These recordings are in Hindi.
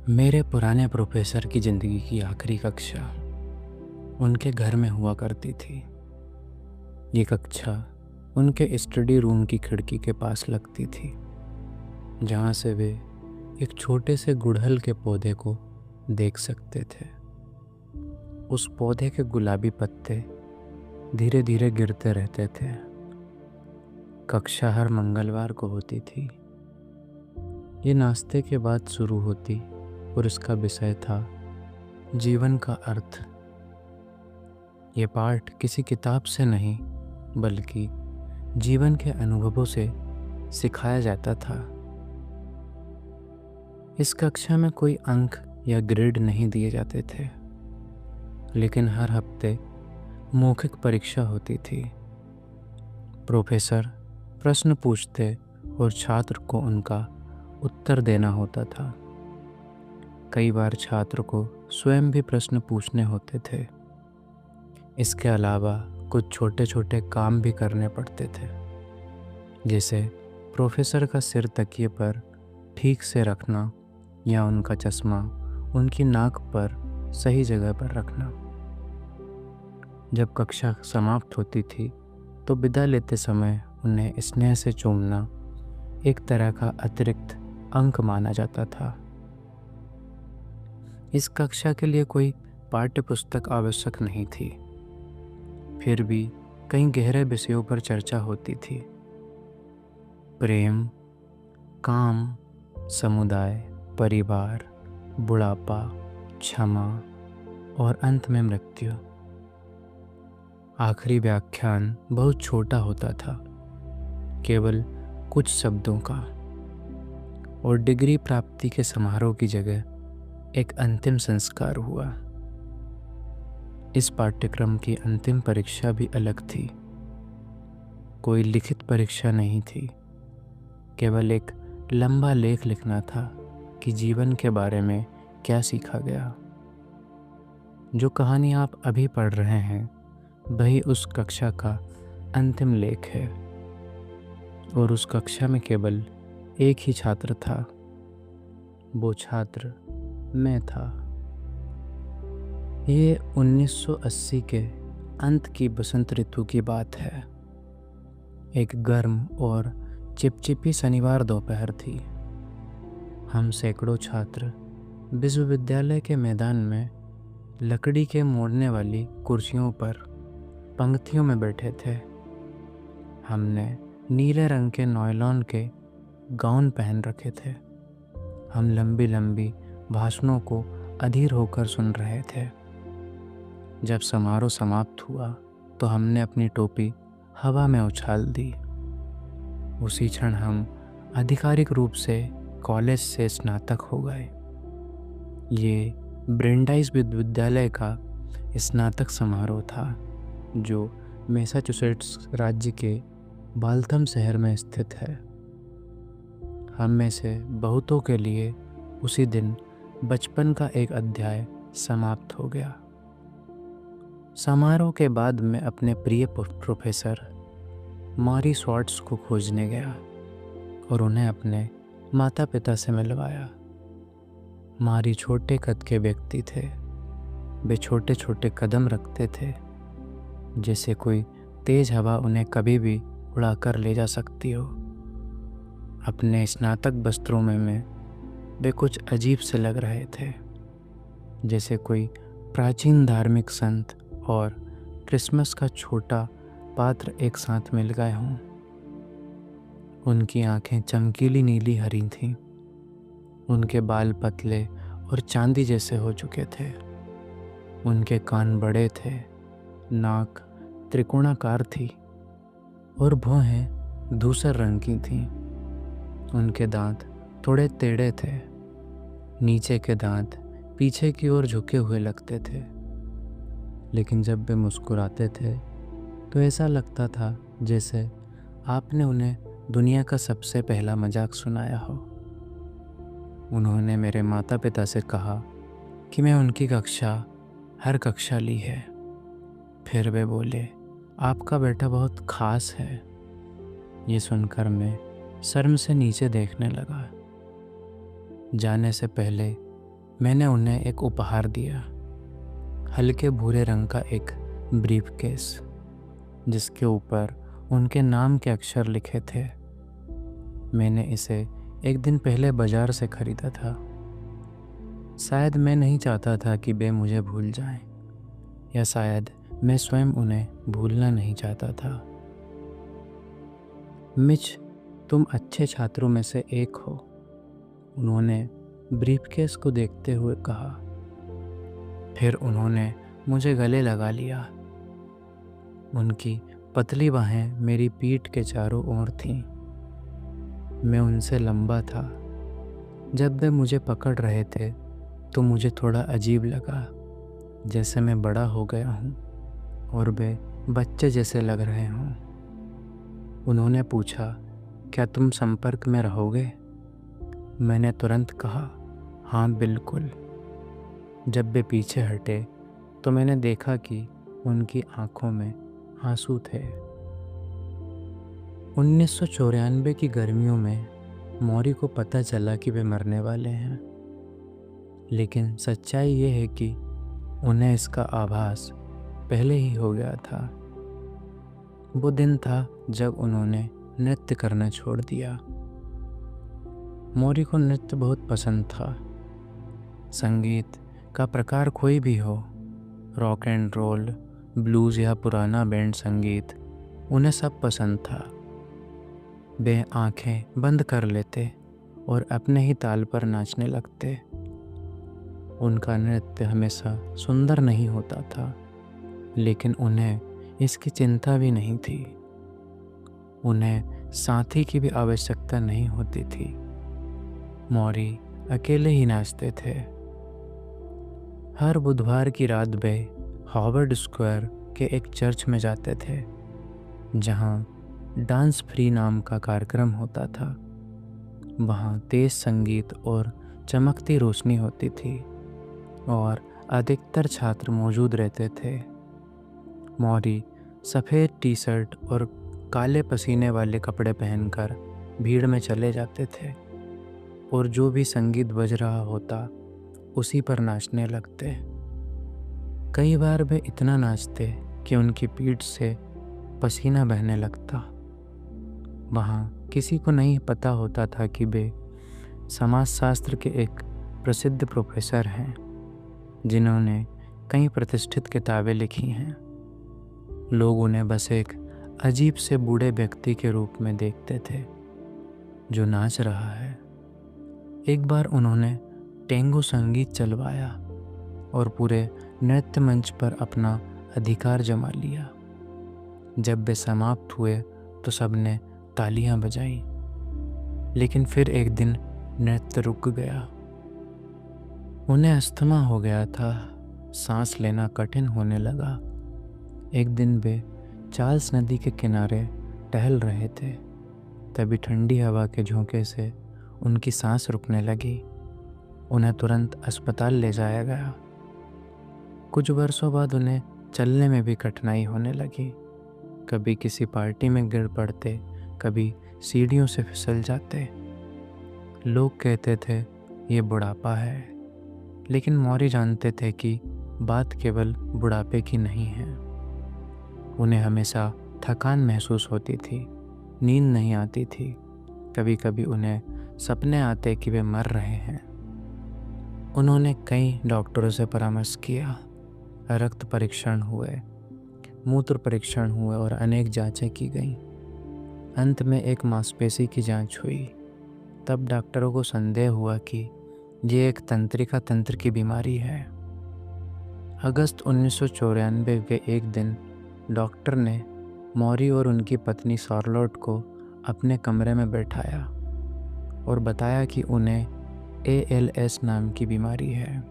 मेरे पुराने प्रोफेसर की ज़िंदगी की आखिरी कक्षा उनके घर में हुआ करती थी। ये कक्षा उनके स्टडी रूम की खिड़की के पास लगती थी, जहाँ से वे एक छोटे से गुड़हल के पौधे को देख सकते थे। उस पौधे के गुलाबी पत्ते धीरे धीरे गिरते रहते थे। कक्षा हर मंगलवार को होती थी। ये नाश्ते के बाद शुरू होती और इसका विषय था जीवन का अर्थ। ये पाठ किसी किताब से नहीं बल्कि जीवन के अनुभवों से सिखाया जाता था। इस कक्षा में कोई अंक या ग्रेड नहीं दिए जाते थे, लेकिन हर हफ्ते मौखिक परीक्षा होती थी। प्रोफेसर प्रश्न पूछते और छात्र को उनका उत्तर देना होता था। कई बार छात्र को स्वयं भी प्रश्न पूछने होते थे। इसके अलावा कुछ छोटे छोटे काम भी करने पड़ते थे, जैसे प्रोफेसर का सिर तकिए पर ठीक से रखना या उनका चश्मा उनकी नाक पर सही जगह पर रखना। जब कक्षा समाप्त होती थी तो विदा लेते समय उन्हें स्नेह से चूमना एक तरह का अतिरिक्त अंक माना जाता था। इस कक्षा के लिए कोई पाठ्य पुस्तक आवश्यक नहीं थी, फिर भी कई गहरे विषयों पर चर्चा होती थी। प्रेम, काम, समुदाय, परिवार, बुढ़ापा, क्षमा और अंत में मृत्यु। आखिरी व्याख्यान बहुत छोटा होता था, केवल कुछ शब्दों का, और डिग्री प्राप्ति के समारोह की जगह एक अंतिम संस्कार हुआ। इस पाठ्यक्रम की अंतिम परीक्षा भी अलग थी। कोई लिखित परीक्षा नहीं थी, केवल एक लंबा लेख लिखना था कि जीवन के बारे में क्या सीखा गया। जो कहानी आप अभी पढ़ रहे हैं वही उस कक्षा का अंतिम लेख है, और उस कक्षा में केवल एक ही छात्र था। वो छात्र मैं था। ये 1980 के अंत की बसंत ऋतु की बात है। एक गर्म और चिपचिपी शनिवार दोपहर थी। हम सैकड़ों छात्र विश्वविद्यालय के मैदान में लकड़ी के मोड़ने वाली कुर्सियों पर पंक्तियों में बैठे थे। हमने नीले रंग के नायलॉन के गाउन पहन रखे थे। हम लंबी लंबी भाषणों को अधीर होकर सुन रहे थे। जब समारोह समाप्त हुआ तो हमने अपनी टोपी हवा में उछाल दी। उसी क्षण हम आधिकारिक रूप से कॉलेज से स्नातक हो गए। ये ब्रेंडाइस विश्वविद्यालय का स्नातक समारोह था, जो मैसाचुसेट्स राज्य के बाल्थम शहर में स्थित है। हम में से बहुतों के लिए उसी दिन बचपन का एक अध्याय समाप्त हो गया। समारोह के बाद मैं अपने प्रिय प्रोफेसर मारी स्वार्ट्स को खोजने गया और उन्हें अपने माता पिता से मिलवाया। मारी छोटे कद के व्यक्ति थे। वे छोटे छोटे कदम रखते थे, जैसे कोई तेज हवा उन्हें कभी भी उड़ा कर ले जा सकती हो। अपने स्नातक वस्त्रों में वे कुछ अजीब से लग रहे थे, जैसे कोई प्राचीन धार्मिक संत और क्रिसमस का छोटा पात्र एक साथ मिल गए हों। उनकी आंखें चमकीली नीली हरी थीं। उनके बाल पतले और चांदी जैसे हो चुके थे। उनके कान बड़े थे, नाक त्रिकोणाकार थी और भौहें धूसर रंग की थीं। उनके दांत थोड़े टेढ़े थे। नीचे के दांत पीछे की ओर झुके हुए लगते थे, लेकिन जब वे मुस्कुराते थे तो ऐसा लगता था जैसे आपने उन्हें दुनिया का सबसे पहला मजाक सुनाया हो। उन्होंने मेरे माता पिता से कहा कि मैं उनकी हर कक्षा ली है। फिर वे बोले, आपका बेटा बहुत खास है। ये सुनकर मैं शर्म से नीचे देखने लगा। जाने से पहले मैंने उन्हें एक उपहार दिया, हल्के भूरे रंग का एक ब्रीफकेस जिसके ऊपर उनके नाम के अक्षर लिखे थे। मैंने इसे एक दिन पहले बाजार से खरीदा था। शायद मैं नहीं चाहता था कि वे मुझे भूल जाएं, या शायद मैं स्वयं उन्हें भूलना नहीं चाहता था। मिच, तुम अच्छे छात्रों में से एक हो, उन्होंने ब्रीफकेस को देखते हुए कहा। फिर उन्होंने मुझे गले लगा लिया। उनकी पतली बाहें मेरी पीठ के चारों ओर थीं। मैं उनसे लंबा था। जब वे मुझे पकड़ रहे थे तो मुझे थोड़ा अजीब लगा, जैसे मैं बड़ा हो गया हूँ और वे बच्चे जैसे लग रहे हों। उन्होंने पूछा, क्या तुम संपर्क में रहोगे? मैंने तुरंत कहा, हाँ बिल्कुल। जब वे पीछे हटे तो मैंने देखा कि उनकी आंखों में आंसू थे। 1994 की गर्मियों में मौरी को पता चला कि वे मरने वाले हैं, लेकिन सच्चाई ये है कि उन्हें इसका आभास पहले ही हो गया था। वो दिन था जब उन्होंने नृत्य करना छोड़ दिया। मौरी को नृत्य बहुत पसंद था। संगीत का प्रकार कोई भी हो, रॉक एंड रोल, ब्लूज़ या पुराना बैंड संगीत, उन्हें सब पसंद था। वे आंखें बंद कर लेते और अपने ही ताल पर नाचने लगते। उनका नृत्य हमेशा सुंदर नहीं होता था, लेकिन उन्हें इसकी चिंता भी नहीं थी। उन्हें साथी की भी आवश्यकता नहीं होती थी। मौरी अकेले ही नाचते थे। हर बुधवार की रात वे हार्वर्ड स्क्वायर के एक चर्च में जाते थे, जहां डांस फ्री नाम का कार्यक्रम होता था। वहां तेज संगीत और चमकती रोशनी होती थी और अधिकतर छात्र मौजूद रहते थे। मौरी सफ़ेद टी शर्ट और काले पसीने वाले कपड़े पहनकर भीड़ में चले जाते थे और जो भी संगीत बज रहा होता उसी पर नाचने लगते। कई बार वे इतना नाचते कि उनकी पीठ से पसीना बहने लगता। वहाँ किसी को नहीं पता होता था कि वे समाजशास्त्र के एक प्रसिद्ध प्रोफेसर हैं, जिन्होंने कई प्रतिष्ठित किताबें लिखी हैं। लोग उन्हें बस एक अजीब से बूढ़े व्यक्ति के रूप में देखते थे जो नाच रहा है। एक बार उन्होंने टेंगो संगीत चलवाया और पूरे नृत्य मंच पर अपना अधिकार जमा लिया। जब वे समाप्त हुए तो सबने तालियां बजाई, लेकिन फिर एक दिन नृत्य रुक गया। उन्हें अस्थमा हो गया था, सांस लेना कठिन होने लगा। एक दिन वे चार्ल्स नदी के किनारे टहल रहे थे, तभी ठंडी हवा के झोंके से उनकी सांस रुकने लगी। उन्हें तुरंत अस्पताल ले जाया गया। कुछ वर्षों बाद उन्हें चलने में भी कठिनाई होने लगी। कभी किसी पार्टी में गिर पड़ते, कभी सीढ़ियों से फिसल जाते। लोग कहते थे ये बुढ़ापा है, लेकिन मौरी जानते थे कि बात केवल बुढ़ापे की नहीं है। उन्हें हमेशा थकान महसूस होती थी, नींद नहीं आती थी। कभी कभी उन्हें सपने आते कि वे मर रहे हैं। उन्होंने कई डॉक्टरों से परामर्श किया। रक्त परीक्षण हुए, मूत्र परीक्षण हुए और अनेक जांचें की गईं। अंत में एक मांसपेशी की जांच हुई। तब डॉक्टरों को संदेह हुआ कि ये एक तंत्रिका तंत्र की बीमारी है। अगस्त 1994 के एक दिन डॉक्टर ने मौरी और उनकी पत्नी शार्लोट को अपने कमरे में बैठाया और बताया कि उन्हें ALS नाम की बीमारी है।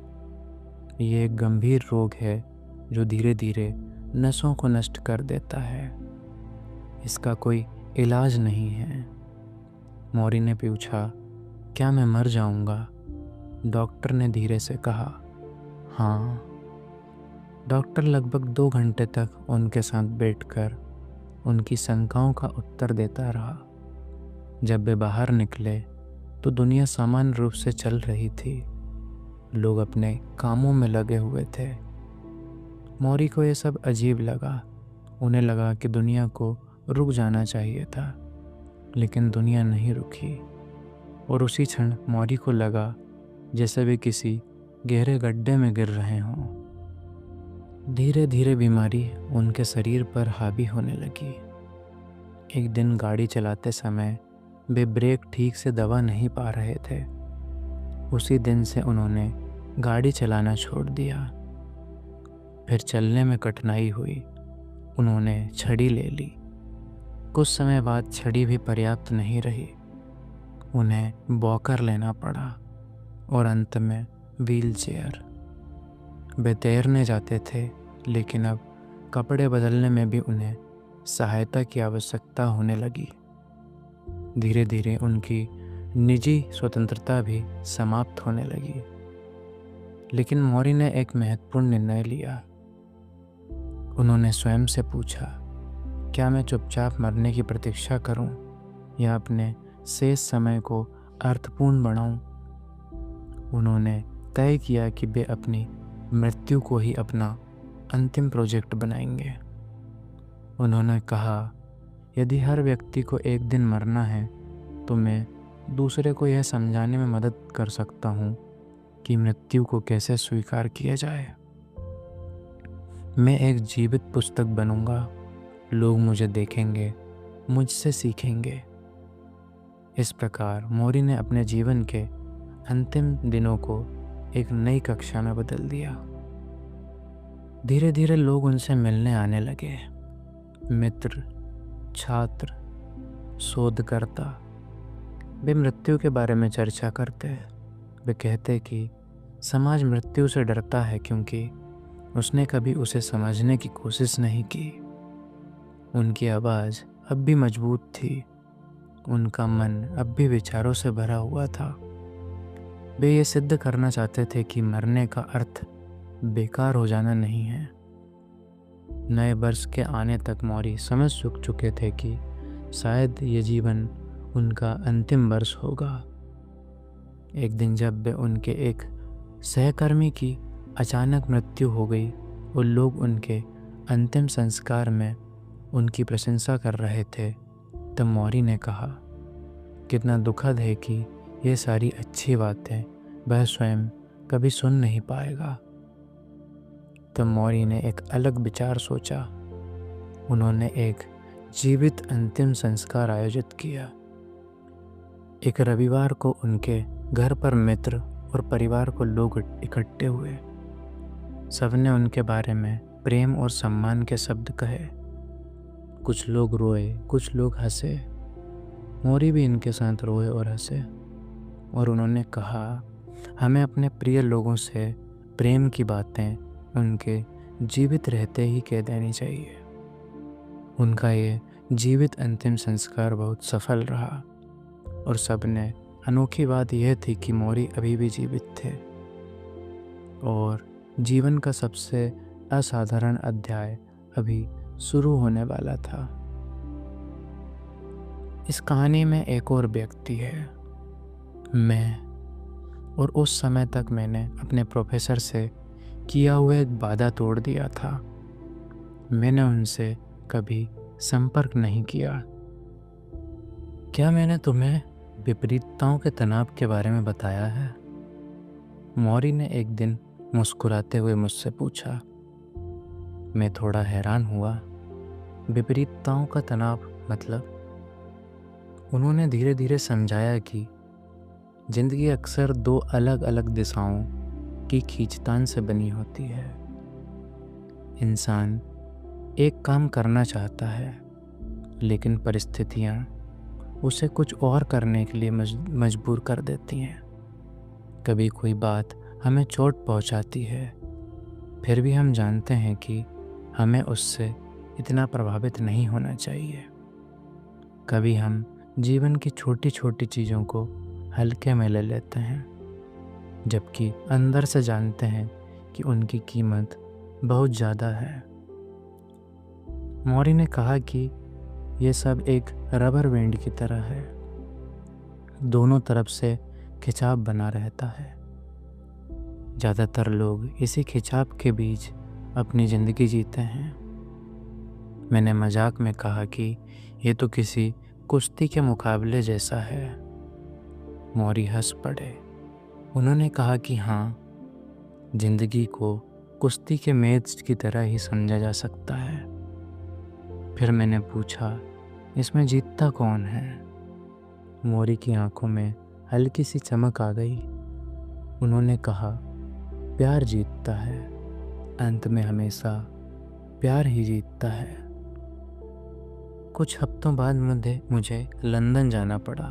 ये एक गंभीर रोग है जो धीरे धीरे नसों को नष्ट कर देता है। इसका कोई इलाज नहीं है। मौरी ने पूछा, क्या मैं मर जाऊंगा? डॉक्टर ने धीरे से कहा, हाँ। डॉक्टर लगभग 2 घंटे तक उनके साथ बैठकर उनकी शंकाओं का उत्तर देता रहा। जब वे बाहर निकले तो दुनिया सामान्य रूप से चल रही थी। लोग अपने कामों में लगे हुए थे। मौरी को ये सब अजीब लगा। उन्हें लगा कि दुनिया को रुक जाना चाहिए था, लेकिन दुनिया नहीं रुकी। और उसी क्षण मौरी को लगा जैसे वे किसी गहरे गड्ढे में गिर रहे हों। धीरे धीरे बीमारी उनके शरीर पर हावी होने लगी। एक दिन गाड़ी चलाते समय वे ब्रेक ठीक से दबा नहीं पा रहे थे। उसी दिन से उन्होंने गाड़ी चलाना छोड़ दिया। फिर चलने में कठिनाई हुई। उन्होंने छड़ी ले ली। कुछ समय बाद छड़ी भी पर्याप्त नहीं रही। उन्हें वॉकर लेना पड़ा और अंत में व्हील चेयर। वे तैरने जाते थे, लेकिन अब कपड़े बदलने में भी उन्हें सहायता की आवश्यकता होने लगी। धीरे धीरे उनकी निजी स्वतंत्रता भी समाप्त होने लगी। लेकिन मौरी ने एक महत्वपूर्ण निर्णय लिया। उन्होंने स्वयं से पूछा, क्या मैं चुपचाप मरने की प्रतीक्षा करूं या अपने शेष समय को अर्थपूर्ण बनाऊं? उन्होंने तय किया कि वे अपनी मृत्यु को ही अपना अंतिम प्रोजेक्ट बनाएंगे। उन्होंने कहा, यदि हर व्यक्ति को एक दिन मरना है तो मैं दूसरे को यह समझाने में मदद कर सकता हूँ कि मृत्यु को कैसे स्वीकार किया जाए। मैं एक जीवित पुस्तक बनूंगा। लोग मुझे देखेंगे, मुझसे सीखेंगे। इस प्रकार मौरी ने अपने जीवन के अंतिम दिनों को एक नई कक्षा में बदल दिया। धीरे धीरे लोग उनसे मिलने आने लगे। मित्र, छात्र, शोधकर्ता। वे मृत्यु के बारे में चर्चा करते। वे कहते कि समाज मृत्यु से डरता है क्योंकि उसने कभी उसे समझने की कोशिश नहीं की। उनकी आवाज़ अब भी मजबूत थी। उनका मन अब भी विचारों से भरा हुआ था। वे ये सिद्ध करना चाहते थे कि मरने का अर्थ बेकार हो जाना नहीं है। नए वर्ष के आने तक मौरी समझ चुके थे कि शायद ये जीवन उनका अंतिम वर्ष होगा। एक दिन जब वे उनके एक सहकर्मी की अचानक मृत्यु हो गई और लोग उनके अंतिम संस्कार में उनकी प्रशंसा कर रहे थे, तब मौरी ने कहा, कितना दुखद है कि ये सारी अच्छी बातें वह स्वयं कभी सुन नहीं पाएगा। तब मौरी ने एक अलग विचार सोचा। उन्होंने एक जीवित अंतिम संस्कार आयोजित किया। एक रविवार को उनके घर पर मित्र और परिवार को लोग इकट्ठे हुए। सबने उनके बारे में प्रेम और सम्मान के शब्द कहे। कुछ लोग रोए, कुछ लोग हंसे। मौरी भी इनके साथ रोए और हंसे। और उन्होंने कहा, हमें अपने प्रिय लोगों से प्रेम की बातें उनके जीवित रहते ही कह देनी चाहिए। उनका ये जीवित अंतिम संस्कार बहुत सफल रहा और सबने अनोखी बात यह थी कि मौरी अभी भी जीवित थे और जीवन का सबसे असाधारण अध्याय अभी शुरू होने वाला था। इस कहानी में एक और व्यक्ति है, मैं। और उस समय तक मैंने अपने प्रोफेसर से किया हुआ एक वादा तोड़ दिया था। मैंने उनसे कभी संपर्क नहीं किया। क्या मैंने तुम्हें विपरीतताओं के तनाव के बारे में बताया है? मौरी ने एक दिन मुस्कुराते हुए मुझसे पूछा। मैं थोड़ा हैरान हुआ। विपरीतताओं का तनाव मतलब? उन्होंने धीरे धीरे समझाया कि जिंदगी अक्सर दो अलग अलग दिशाओं की खींचतान से बनी होती है। इंसान एक काम करना चाहता है, लेकिन परिस्थितियाँ उसे कुछ और करने के लिए मजबूर कर देती हैं। कभी कोई बात हमें चोट पहुंचाती है, फिर भी हम जानते हैं कि हमें उससे इतना प्रभावित नहीं होना चाहिए। कभी हम जीवन की छोटी छोटी चीज़ों को हल्के में ले लेते हैं, जबकि अंदर से जानते हैं कि उनकी कीमत बहुत ज़्यादा है। मौरी ने कहा कि ये सब एक रबर बैंड की तरह है, दोनों तरफ से खिंचाव बना रहता है। ज़्यादातर लोग इसी खिंचाव के बीच अपनी ज़िंदगी जीते हैं। मैंने मजाक में कहा कि ये तो किसी कुश्ती के मुकाबले जैसा है। मौरी हंस पड़े। उन्होंने कहा कि हाँ, जिंदगी को कुश्ती के मैच की तरह ही समझा जा सकता है। फिर मैंने पूछा, इसमें जीतता कौन है? मौरी की आंखों में हल्की सी चमक आ गई। उन्होंने कहा, प्यार जीतता है। अंत में हमेशा प्यार ही जीतता है। कुछ हफ्तों बाद मुझे लंदन जाना पड़ा।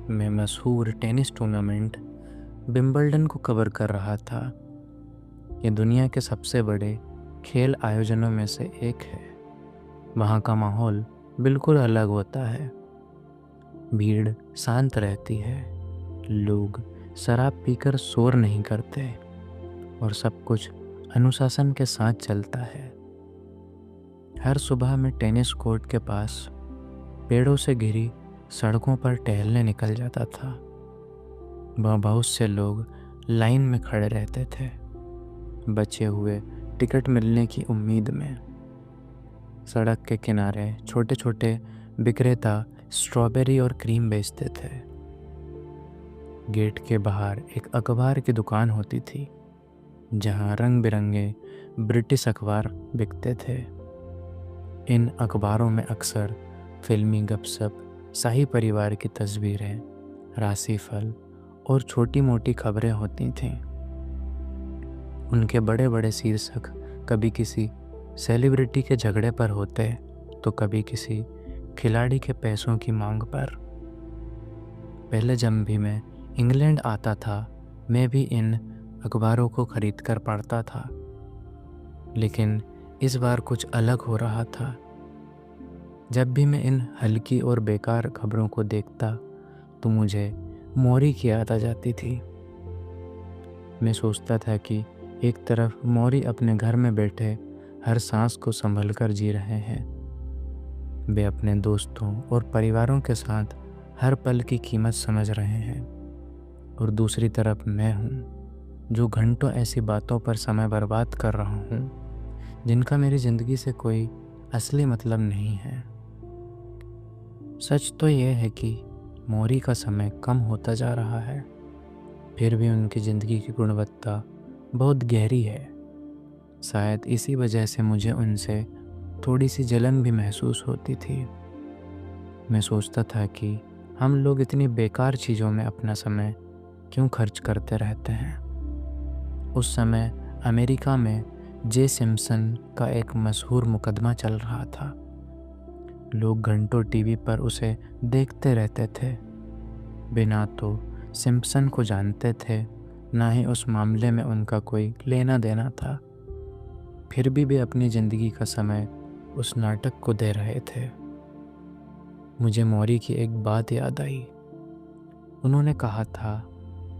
मैं मशहूर टेनिस टूर्नामेंट विंबलडन को कवर कर रहा था। ये दुनिया के सबसे बड़े खेल आयोजनों में से एक है। वहाँ का माहौल बिल्कुल अलग होता है। भीड़ शांत रहती है, लोग शराब पीकर शोर नहीं करते और सब कुछ अनुशासन के साथ चलता है। हर सुबह मैं टेनिस कोर्ट के पास पेड़ों से घिरी सड़कों पर टहलने निकल जाता था। वहाँ बहुत से लोग लाइन में खड़े रहते थे, बचे हुए टिकट मिलने की उम्मीद में। सड़क के किनारे छोटे छोटे विक्रेता स्ट्रॉबेरी और क्रीम बेचते थे। गेट के बाहर एक अखबार की दुकान होती थी, जहाँ रंग बिरंगे ब्रिटिश अखबार बिकते थे। इन अखबारों में अक्सर फिल्मी गपशप, शाही परिवार की तस्वीरें, राशिफल और छोटी मोटी खबरें होती थीं। उनके बड़े बड़े शीर्षक कभी किसी सेलिब्रिटी के झगड़े पर होते तो कभी किसी खिलाड़ी के पैसों की मांग पर। पहले जब भी मैं इंग्लैंड आता था, मैं भी इन अखबारों को खरीद कर पढ़ता था। लेकिन इस बार कुछ अलग हो रहा था। जब भी मैं इन हल्की और बेकार खबरों को देखता तो मुझे मौरी की याद आ जाती थी। मैं सोचता था कि एक तरफ मौरी अपने घर में बैठे हर सांस को संभल कर जी रहे हैं। वे अपने दोस्तों और परिवारों के साथ हर पल की कीमत समझ रहे हैं, और दूसरी तरफ मैं हूँ जो घंटों ऐसी बातों पर समय बर्बाद कर रहा हूँ जिनका मेरी ज़िंदगी से कोई असली मतलब नहीं है। सच तो यह है कि मौरी का समय कम होता जा रहा है, फिर भी उनकी ज़िंदगी की गुणवत्ता बहुत गहरी है। शायद इसी वजह से मुझे उनसे थोड़ी सी जलन भी महसूस होती थी। मैं सोचता था कि हम लोग इतनी बेकार चीज़ों में अपना समय क्यों खर्च करते रहते हैं। उस समय अमेरिका में जे सिम्पसन का एक मशहूर मुकदमा चल रहा था। लोग घंटों टीवी पर उसे देखते रहते थे। बिना तो सिम्पसन को जानते थे, ना ही उस मामले में उनका कोई लेना देना था। फिर भी वे अपनी ज़िंदगी का समय उस नाटक को दे रहे थे। मुझे मौरी की एक बात याद आई। उन्होंने कहा था,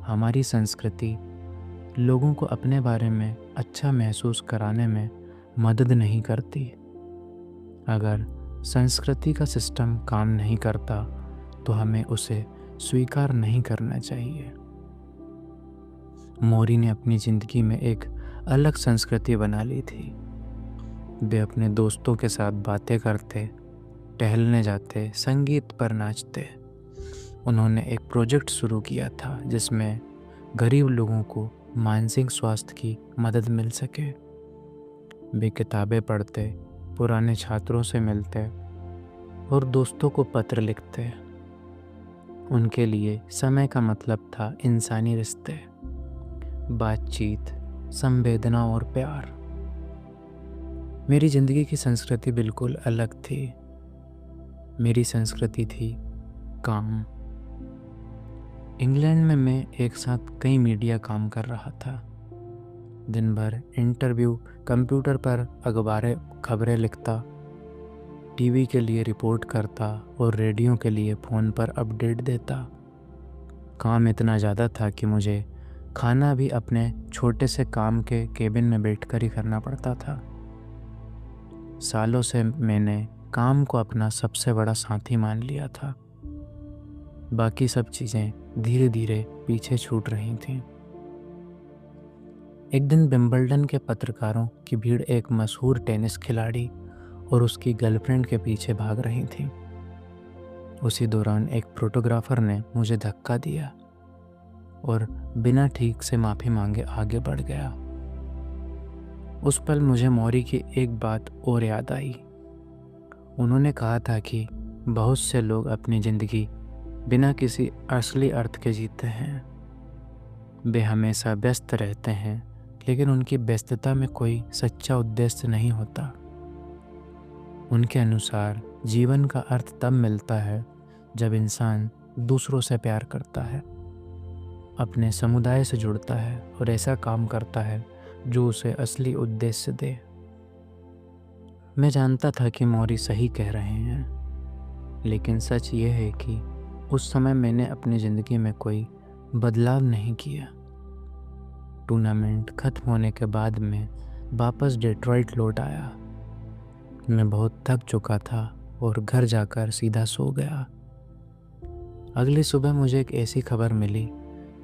हमारी संस्कृति लोगों को अपने बारे में अच्छा महसूस कराने में मदद नहीं करती। अगर संस्कृति का सिस्टम काम नहीं करता तो हमें उसे स्वीकार नहीं करना चाहिए। मौरी ने अपनी ज़िंदगी में एक अलग संस्कृति बना ली थी। वे अपने दोस्तों के साथ बातें करते, टहलने जाते, संगीत पर नाचते। उन्होंने एक प्रोजेक्ट शुरू किया था जिसमें गरीब लोगों को मानसिक स्वास्थ्य की मदद मिल सके। वे किताबें पढ़ते, पुराने छात्रों से मिलते और दोस्तों को पत्र लिखते। उनके लिए समय का मतलब था इंसानी रिश्ते, बातचीत, संवेदना और प्यार। मेरी ज़िंदगी की संस्कृति बिल्कुल अलग थी। मेरी संस्कृति थी काम। इंग्लैंड में मैं एक साथ कई मीडिया काम कर रहा था। दिन भर इंटरव्यू, कंप्यूटर पर अखबारें खबरें लिखता, टीवी के लिए रिपोर्ट करता और रेडियो के लिए फ़ोन पर अपडेट देता। काम इतना ज़्यादा था कि मुझे खाना भी अपने छोटे से काम के केबिन में बैठकर ही करना पड़ता था। सालों से मैंने काम को अपना सबसे बड़ा साथी मान लिया था। बाकी सब चीज़ें धीरे धीरे पीछे छूट रही थीं। एक दिन विंबलडन के पत्रकारों की भीड़ एक मशहूर टेनिस खिलाड़ी और उसकी गर्लफ्रेंड के पीछे भाग रही थी। उसी दौरान एक फोटोग्राफर ने मुझे धक्का दिया और बिना ठीक से माफ़ी मांगे आगे बढ़ गया। उस पल मुझे मौरी की एक बात और याद आई। उन्होंने कहा था कि बहुत से लोग अपनी ज़िंदगी बिना किसी असली अर्थ के जीते हैं। वे हमेशा व्यस्त रहते हैं, लेकिन उनकी व्यस्तता में कोई सच्चा उद्देश्य नहीं होता। उनके अनुसार जीवन का अर्थ तब मिलता है जब इंसान दूसरों से प्यार करता है, अपने समुदाय से जुड़ता है और ऐसा काम करता है जो उसे असली उद्देश्य दे। मैं जानता था कि मौरी सही कह रहे हैं, लेकिन सच ये है कि उस समय मैंने अपनी ज़िंदगी में कोई बदलाव नहीं किया। टूर्नामेंट खत्म होने के बाद मैं वापस डेट्रॉइट लौट आया। मैं बहुत थक चुका था और घर जाकर सीधा सो गया। अगली सुबह मुझे एक ऐसी खबर मिली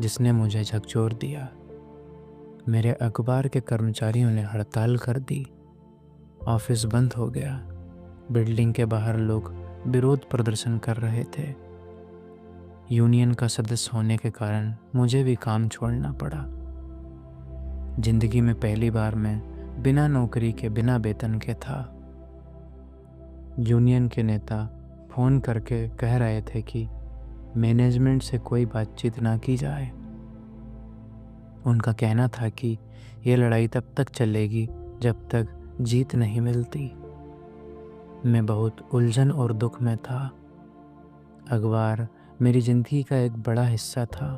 जिसने मुझे झकझोर दिया। मेरे अखबार के कर्मचारियों ने हड़ताल कर दी। ऑफिस बंद हो गया। बिल्डिंग के बाहर लोग विरोध प्रदर्शन कर रहे थे। यूनियन का सदस्य होने के कारण मुझे भी काम छोड़ना पड़ा। जिंदगी में पहली बार मैं बिना नौकरी के, बिना वेतन के था। यूनियन के नेता फ़ोन करके कह रहे थे कि मैनेजमेंट से कोई बातचीत ना की जाए। उनका कहना था कि ये लड़ाई तब तक चलेगी जब तक जीत नहीं मिलती। मैं बहुत उलझन और दुख में था। अखबार मेरी ज़िंदगी का एक बड़ा हिस्सा था।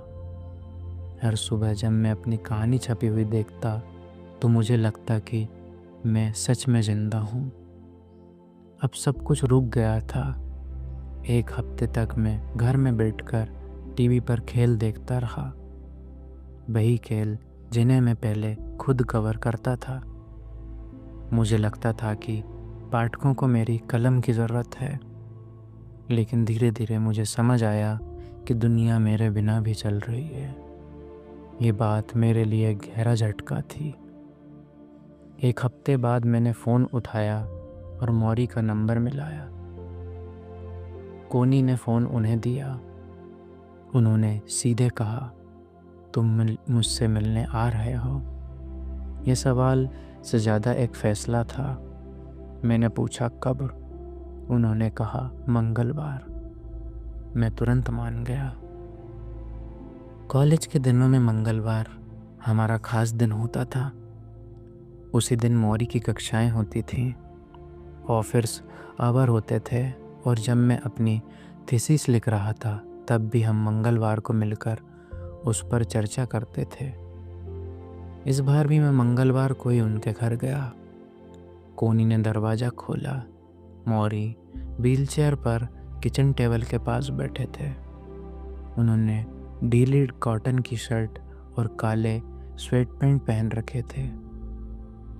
हर सुबह जब मैं अपनी कहानी छपी हुई देखता तो मुझे लगता कि मैं सच में ज़िंदा हूँ। अब सब कुछ रुक गया था। एक हफ्ते तक मैं घर में बैठकर टीवी पर खेल देखता रहा। वही खेल जिन्हें मैं पहले खुद कवर करता था। मुझे लगता था कि पाठकों को मेरी कलम की ज़रूरत है, लेकिन धीरे धीरे मुझे समझ आया कि दुनिया मेरे बिना भी चल रही है। ये बात मेरे लिए गहरा झटका थी। एक हफ्ते बाद मैंने फ़ोन उठाया और मौरी का नंबर मिलाया। कोनी ने फ़ोन उन्हें दिया। उन्होंने सीधे कहा, तुम मुझसे मिलने आ रहे हो? यह सवाल से ज़्यादा एक फ़ैसला था। मैंने पूछा, कब? उन्होंने कहा, मंगलवार। मैं तुरंत मान गया। कॉलेज के दिनों में मंगलवार हमारा ख़ास दिन होता था। उसी दिन मौरी की कक्षाएं होती थीं, ऑफिस आवर होते थे और जब मैं अपनी थीसिस लिख रहा था तब भी हम मंगलवार को मिलकर उस पर चर्चा करते थे। इस बार भी मैं मंगलवार को ही उनके घर गया। कोनी ने दरवाज़ा खोला। मौरी व्हीलचेयर पर किचन टेबल के पास बैठे थे। उन्होंने ढीली कॉटन की शर्ट और काले स्वेट पैंट पहन रखे थे।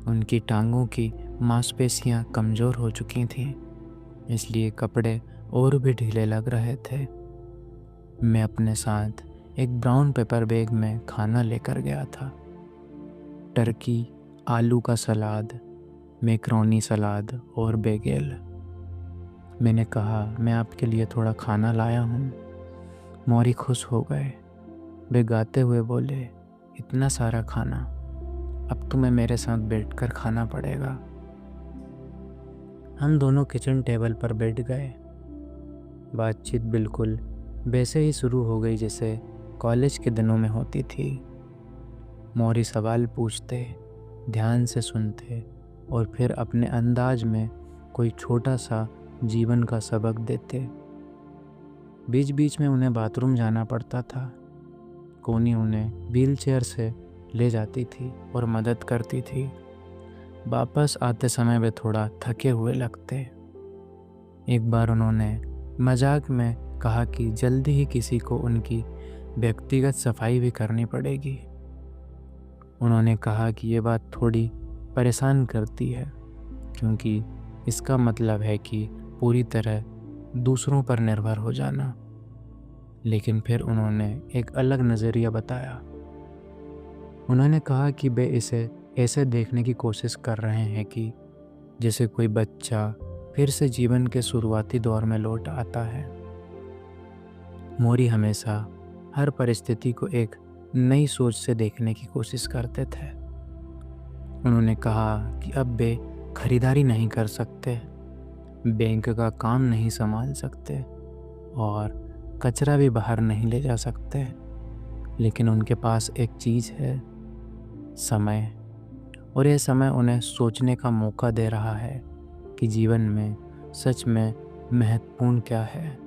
उनकी टांगों की मांसपेशियां कमज़ोर हो चुकी थीं, इसलिए कपड़े और भी ढीले लग रहे थे। मैं अपने साथ एक ब्राउन पेपर बैग में खाना लेकर गया था। टर्की, आलू का सलाद, मैक्रोनी सलाद और बेगेल। मैंने कहा, मैं आपके लिए थोड़ा खाना लाया हूँ। मौरी खुश हो गए। वे गाते हुए बोले, इतना सारा खाना, अब तुम्हें मेरे साथ बैठकर खाना पड़ेगा। हम दोनों किचन टेबल पर बैठ गए। बातचीत बिल्कुल वैसे ही शुरू हो गई जैसे कॉलेज के दिनों में होती थी। मौरी सवाल पूछते, ध्यान से सुनते और फिर अपने अंदाज में कोई छोटा सा जीवन का सबक देते। बीच बीच में उन्हें बाथरूम जाना पड़ता था। कोनी उन्हें व्हीलचेयर से ले जाती थी और मदद करती थी। वापस आते समय वे थोड़ा थके हुए लगते। एक बार उन्होंने मजाक में कहा कि जल्दी ही किसी को उनकी व्यक्तिगत सफाई भी करनी पड़ेगी। उन्होंने कहा कि ये बात थोड़ी परेशान करती है, क्योंकि इसका मतलब है कि पूरी तरह दूसरों पर निर्भर हो जाना। लेकिन फिर उन्होंने एक अलग नज़रिया बताया। उन्होंने कहा कि वे इसे ऐसे देखने की कोशिश कर रहे हैं कि जैसे कोई बच्चा फिर से जीवन के शुरुआती दौर में लौट आता है। मोरी हमेशा हर परिस्थिति को एक नई सोच से देखने की कोशिश करते थे। उन्होंने कहा कि अब वे खरीदारी नहीं कर सकते, बैंक का काम नहीं संभाल सकते और कचरा भी बाहर नहीं ले जा सकते, लेकिन उनके पास एक चीज़ है, समय। और यह समय उन्हें सोचने का मौका दे रहा है कि जीवन में सच में महत्वपूर्ण क्या है।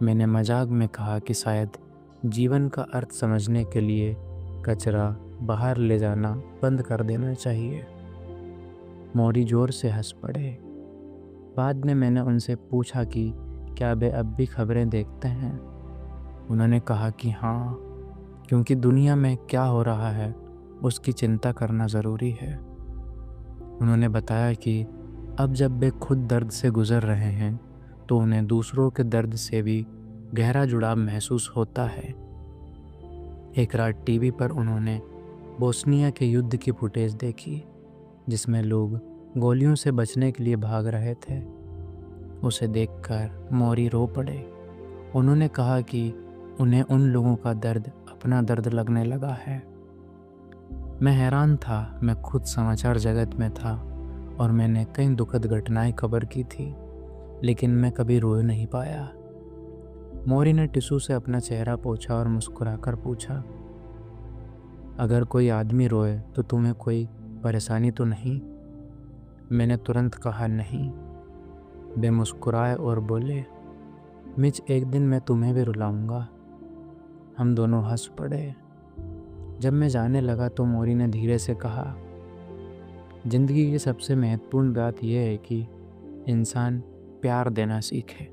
मैंने मजाक में कहा कि शायद जीवन का अर्थ समझने के लिए कचरा बाहर ले जाना बंद कर देना चाहिए। मौरी जोर से हंस पड़े। बाद में मैंने उनसे पूछा कि क्या वे अब भी खबरें देखते हैं। उन्होंने कहा कि हाँ, क्योंकि दुनिया में क्या हो रहा है उसकी चिंता करना ज़रूरी है। उन्होंने बताया कि अब जब वे खुद दर्द से गुज़र रहे हैं तो उन्हें दूसरों के दर्द से भी गहरा जुड़ाव महसूस होता है। एक रात टीवी पर उन्होंने बोस्निया के युद्ध की फुटेज देखी, जिसमें लोग गोलियों से बचने के लिए भाग रहे थे। उसे देखकर मौरी रो पड़े। उन्होंने कहा कि उन्हें उन लोगों का दर्द अपना दर्द लगने लगा है। मैं हैरान था। मैं खुद समाचार जगत में था और मैंने कई दुखद घटनाएं कवर की थी, लेकिन मैं कभी रो नहीं पाया। मौरी ने टिश्यू से अपना चेहरा पोंछा और मुस्कुराकर पूछा, अगर कोई आदमी रोए तो तुम्हें कोई परेशानी तो नहीं? मैंने तुरंत कहा नहीं। वे मुस्कुराए और बोले, मिच, एक दिन मैं तुम्हें भी रुलाऊंगा। हम दोनों हंस पड़े। जब मैं जाने लगा तो मौरी ने धीरे से कहा, जिंदगी की सबसे महत्वपूर्ण बात यह है कि इंसान प्यार देना सीखे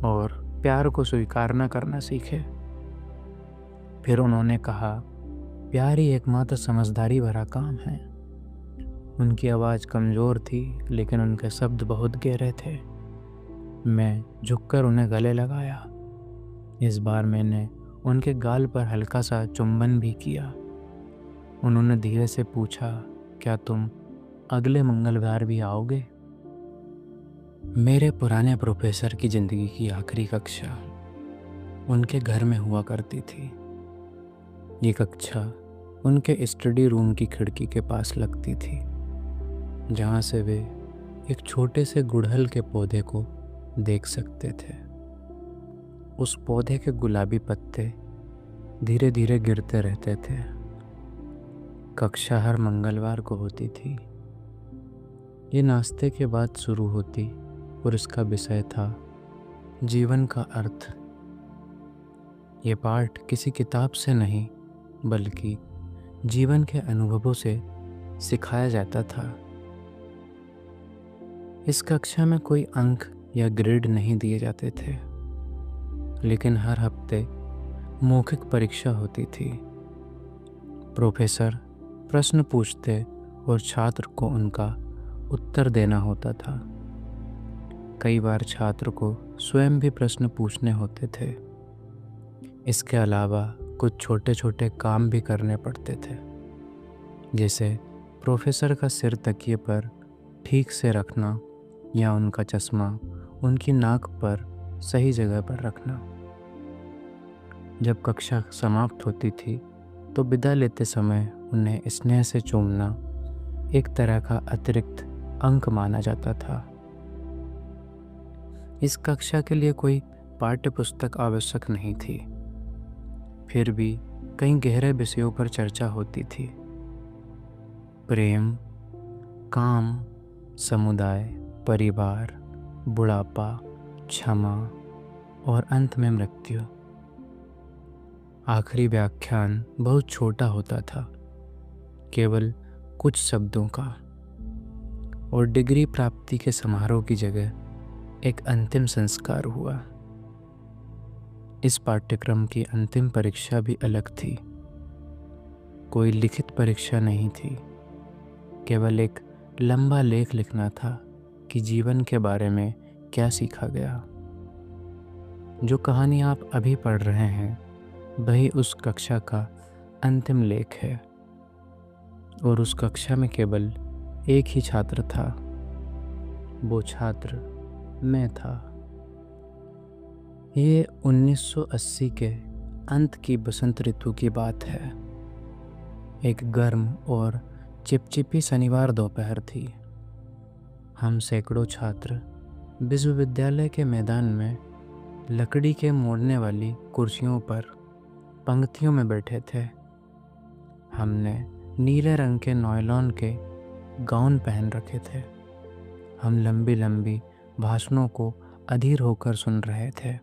और प्यार को स्वीकार करना सीखे। फिर उन्होंने कहा, प्यार ही एकमात्र समझदारी भरा काम है। उनकी आवाज़ कमज़ोर थी, लेकिन उनके शब्द बहुत गहरे थे। मैं झुककर उन्हें गले लगाया। इस बार मैंने उनके गाल पर हल्का सा चुंबन भी किया। उन्होंने धीरे से पूछा, क्या तुम अगले मंगलवार भी आओगे? मेरे पुराने प्रोफेसर की ज़िंदगी की आखिरी कक्षा उनके घर में हुआ करती थी। ये कक्षा उनके स्टडी रूम की खिड़की के पास लगती थी, जहाँ से वे एक छोटे से गुड़हल के पौधे को देख सकते थे। उस पौधे के गुलाबी पत्ते धीरे धीरे गिरते रहते थे। कक्षा हर मंगलवार को होती थी। ये नाश्ते के बाद शुरू होती और इसका विषय था जीवन का अर्थ। ये पाठ किसी किताब से नहीं, बल्कि जीवन के अनुभवों से सिखाया जाता था। इस कक्षा में कोई अंक या ग्रेड नहीं दिए जाते थे, लेकिन हर हफ्ते मौखिक परीक्षा होती थी। प्रोफेसर प्रश्न पूछते और छात्र को उनका उत्तर देना होता था। कई बार छात्र को स्वयं भी प्रश्न पूछने होते थे। इसके अलावा कुछ छोटे छोटे काम भी करने पड़ते थे, जैसे प्रोफेसर का सिर तकिए पर ठीक से रखना या उनका चश्मा उनकी नाक पर सही जगह पर रखना। जब कक्षा समाप्त होती थी तो विदा लेते समय उन्हें स्नेह से चूमना एक तरह का अतिरिक्त अंक माना जाता था। इस कक्षा के लिए कोई पाठ्य पुस्तक आवश्यक नहीं थी, फिर भी कई गहरे विषयों पर चर्चा होती थी। प्रेम, काम, समुदाय, परिवार, बुढ़ापा, क्षमा और अंत में मृत्यु। आखिरी व्याख्यान बहुत छोटा होता था, केवल कुछ शब्दों का, और डिग्री प्राप्ति के समारोह की जगह एक अंतिम संस्कार हुआ। इस पाठ्यक्रम की अंतिम परीक्षा भी अलग थी। कोई लिखित परीक्षा नहीं थी, केवल एक लंबा लेख लिखना था कि जीवन के बारे में क्या सीखा गया। जो कहानी आप अभी पढ़ रहे हैं वही उस कक्षा का अंतिम लेख है और उस कक्षा में केवल एक ही छात्र था। वो छात्र मैं था। ये 1980 के अंत की बसंत ऋतु की बात है। एक गर्म और चिपचिपी शनिवार दोपहर थी। हम सैकड़ों छात्र विश्वविद्यालय के मैदान में लकड़ी के मोड़ने वाली कुर्सियों पर पंक्तियों में बैठे थे। हमने नीले रंग के नायलॉन के गाउन पहन रखे थे। हम लंबी लंबी भाषणों को अधीर होकर सुन रहे थे।